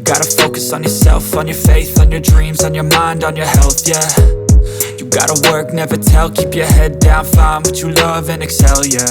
gotta focus on yourself, on your faith, on your dreams, on your mind, on your health, yeah. You gotta work, never tell, keep your head down, find what you love and excel, yeah.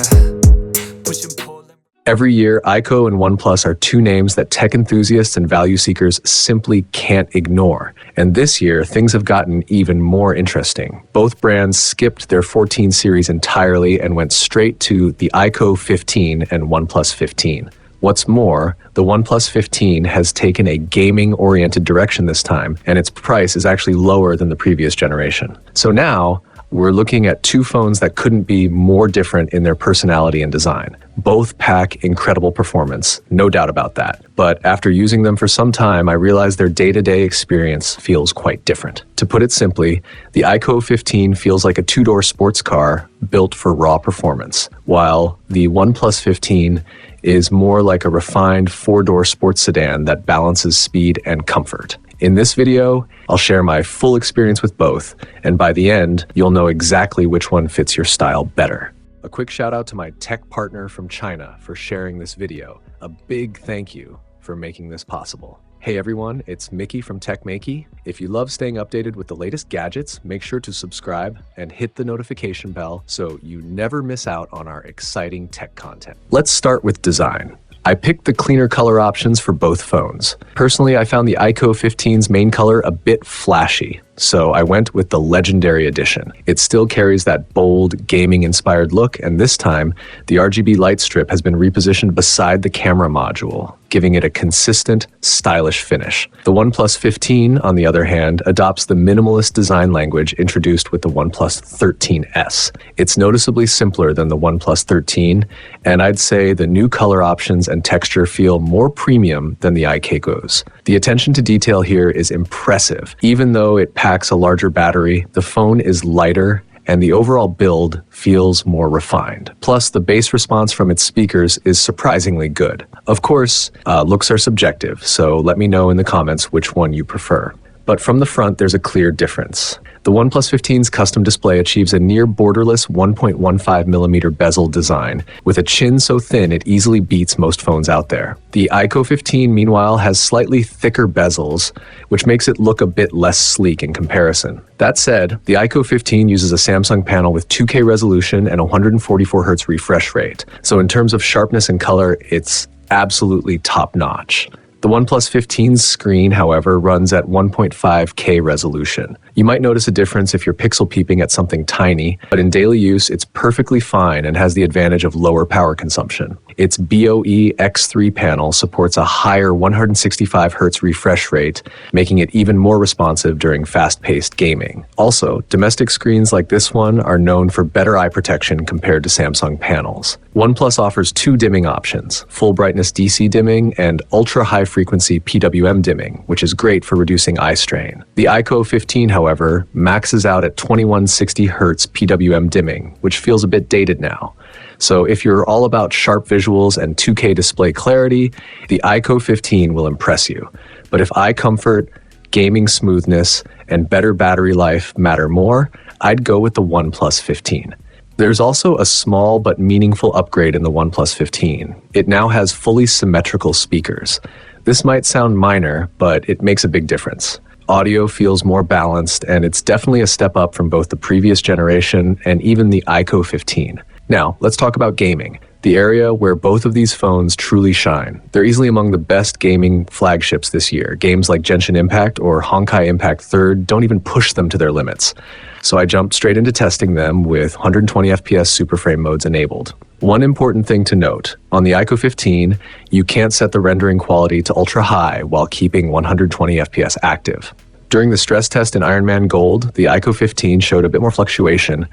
Push and pull. Every year, iQOO and OnePlus are two names that tech enthusiasts and value seekers simply can't ignore. And this year, things have gotten even more interesting. Both brands skipped their 14 series entirely and went straight to the iQOO 15 and OnePlus 15. What's more, the OnePlus 15 has taken a gaming-oriented direction this time, and its price is actually lower than the previous generation. So now, we're looking at two phones that couldn't be more different in their personality and design. Both pack incredible performance, no doubt about that. But after using them for some time, I realized their day-to-day experience feels quite different. To put it simply, the iQOO 15 feels like a two-door sports car built for raw performance, while the OnePlus 15 is more like a refined four-door sports sedan that balances speed and comfort. In this video, I'll share my full experience with both, and by the end, you'll know exactly which one fits your style better. A quick shout out to my tech partner from China for sharing this video. A big thank you for making this possible. Hey everyone, it's Maiky from techmaiky. If you love staying updated with the latest gadgets, make sure to subscribe and hit the notification bell so you never miss out on our exciting tech content. Let's start with design. I picked the cleaner color options for both phones. Personally, I found the iQOO 15's main color a bit flashy, so I went with the Legendary Edition. It still carries that bold, gaming-inspired look, and this time, the RGB light strip has been repositioned beside the camera module, giving it a consistent, stylish finish. The OnePlus 15, on the other hand, adopts the minimalist design language introduced with the OnePlus 13S. It's noticeably simpler than the OnePlus 13, and I'd say the new color options and texture feel more premium than the iQOO's. The attention to detail here is impressive. Even though it packs a larger battery, the phone is lighter and the overall build feels more refined. Plus, the bass response from its speakers is surprisingly good. Of course, looks are subjective, so let me know in the comments which one you prefer. But from the front, there's a clear difference. The OnePlus 15's custom display achieves a near borderless 1.15mm bezel design, with a chin so thin it easily beats most phones out there. The iQOO 15, meanwhile, has slightly thicker bezels, which makes it look a bit less sleek in comparison. That said, the iQOO 15 uses a Samsung panel with 2K resolution and 144Hz refresh rate, so in terms of sharpness and color, it's absolutely top-notch. The OnePlus 15's screen, however, runs at 1.5K resolution. You might notice a difference if you're pixel peeping at something tiny, but in daily use, it's perfectly fine and has the advantage of lower power consumption. Its BOE X3 panel supports a higher 165Hz refresh rate, making it even more responsive during fast-paced gaming. Also, domestic screens like this one are known for better eye protection compared to Samsung panels. OnePlus offers two dimming options, full brightness DC dimming and ultra-high frequency PWM dimming, which is great for reducing eye strain. The iQOO 15, however, maxes out at 2160Hz PWM dimming, which feels a bit dated now. So if you're all about sharp visuals and 2K display clarity, the iQOO 15 will impress you. But if eye comfort, gaming smoothness, and better battery life matter more, I'd go with the OnePlus 15. There's also a small but meaningful upgrade in the OnePlus 15. It now has fully symmetrical speakers. This might sound minor, but it makes a big difference. Audio feels more balanced, and it's definitely a step up from both the previous generation and even the iQOO 15. Now, let's talk about gaming, the area where both of these phones truly shine. They're easily among the best gaming flagships this year. Games like Genshin Impact or Honkai Impact 3rd don't even push them to their limits. So I jumped straight into testing them with 120 FPS super frame modes enabled. One important thing to note, on the iQOO 15, you can't set the rendering quality to ultra high while keeping 120 FPS active. During the stress test in Ironman Gold, the iQOO 15 showed a bit more fluctuation,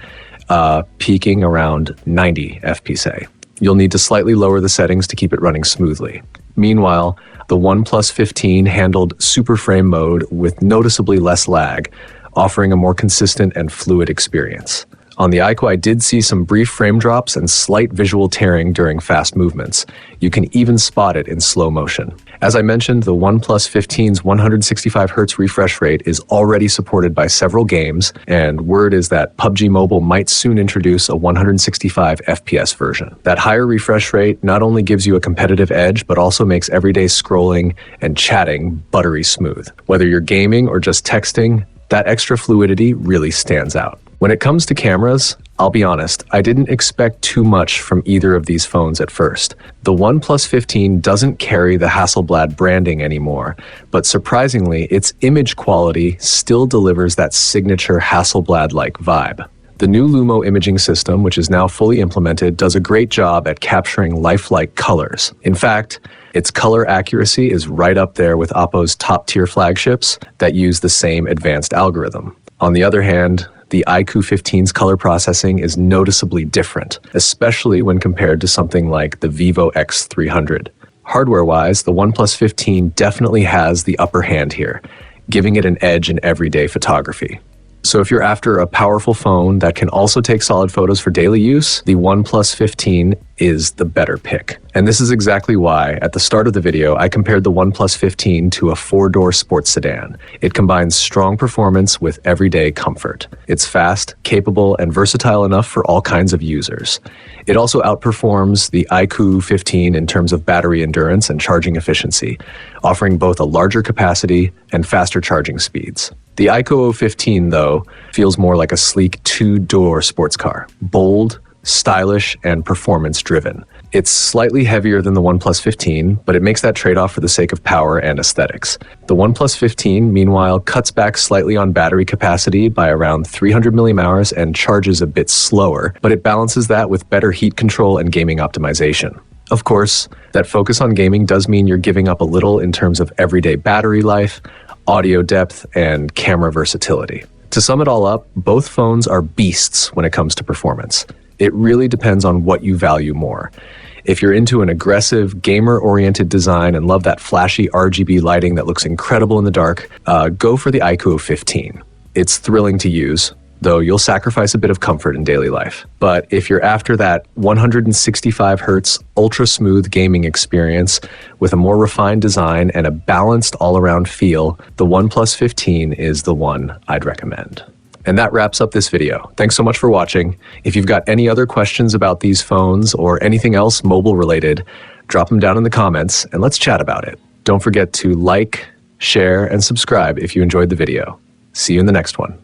peaking around 90 FPS. You'll need to slightly lower the settings to keep it running smoothly. Meanwhile, the OnePlus 15 handled super frame mode with noticeably less lag, offering a more consistent and fluid experience. On the iQOO, I did see some brief frame drops and slight visual tearing during fast movements. You can even spot it in slow motion. As I mentioned, the OnePlus 15's 165Hz refresh rate is already supported by several games, and word is that PUBG Mobile might soon introduce a 165 FPS version. That higher refresh rate not only gives you a competitive edge, but also makes everyday scrolling and chatting buttery smooth. Whether you're gaming or just texting, that extra fluidity really stands out. When it comes to cameras, I'll be honest, I didn't expect too much from either of these phones at first. The OnePlus 15 doesn't carry the Hasselblad branding anymore, but surprisingly, its image quality still delivers that signature Hasselblad-like vibe. The new Lumo imaging system, which is now fully implemented, does a great job at capturing lifelike colors. In fact, its color accuracy is right up there with Oppo's top-tier flagships that use the same advanced algorithm. On the other hand, the iQOO 15's color processing is noticeably different, especially when compared to something like the Vivo X300. Hardware-wise, the OnePlus 15 definitely has the upper hand here, giving it an edge in everyday photography. So if you're after a powerful phone that can also take solid photos for daily use, the OnePlus 15 is the better pick. And this is exactly why, at the start of the video, I compared the OnePlus 15 to a four-door sports sedan. It combines strong performance with everyday comfort. It's fast, capable, and versatile enough for all kinds of users. It also outperforms the iQOO 15 in terms of battery endurance and charging efficiency, offering both a larger capacity and faster charging speeds. The iQOO 15, though, feels more like a sleek two-door sports car, bold, stylish, and performance-driven. It's slightly heavier than the OnePlus 15, but it makes that trade-off for the sake of power and aesthetics. The OnePlus 15, meanwhile, cuts back slightly on battery capacity by around 300 mAh and charges a bit slower, but it balances that with better heat control and gaming optimization. Of course, that focus on gaming does mean you're giving up a little in terms of everyday battery life, audio depth, and camera versatility. To sum it all up, both phones are beasts when it comes to performance. It really depends on what you value more. If you're into an aggressive, gamer-oriented design and love that flashy RGB lighting that looks incredible in the dark, go for the iQOO 15. It's thrilling to use, though you'll sacrifice a bit of comfort in daily life. But if you're after that 165Hz ultra-smooth gaming experience with a more refined design and a balanced all-around feel, the OnePlus 15 is the one I'd recommend. And that wraps up this video. Thanks so much for watching. If you've got any other questions about these phones or anything else mobile related, drop them down in the comments and let's chat about it. Don't forget to like, share, and subscribe if you enjoyed the video. See you in the next one.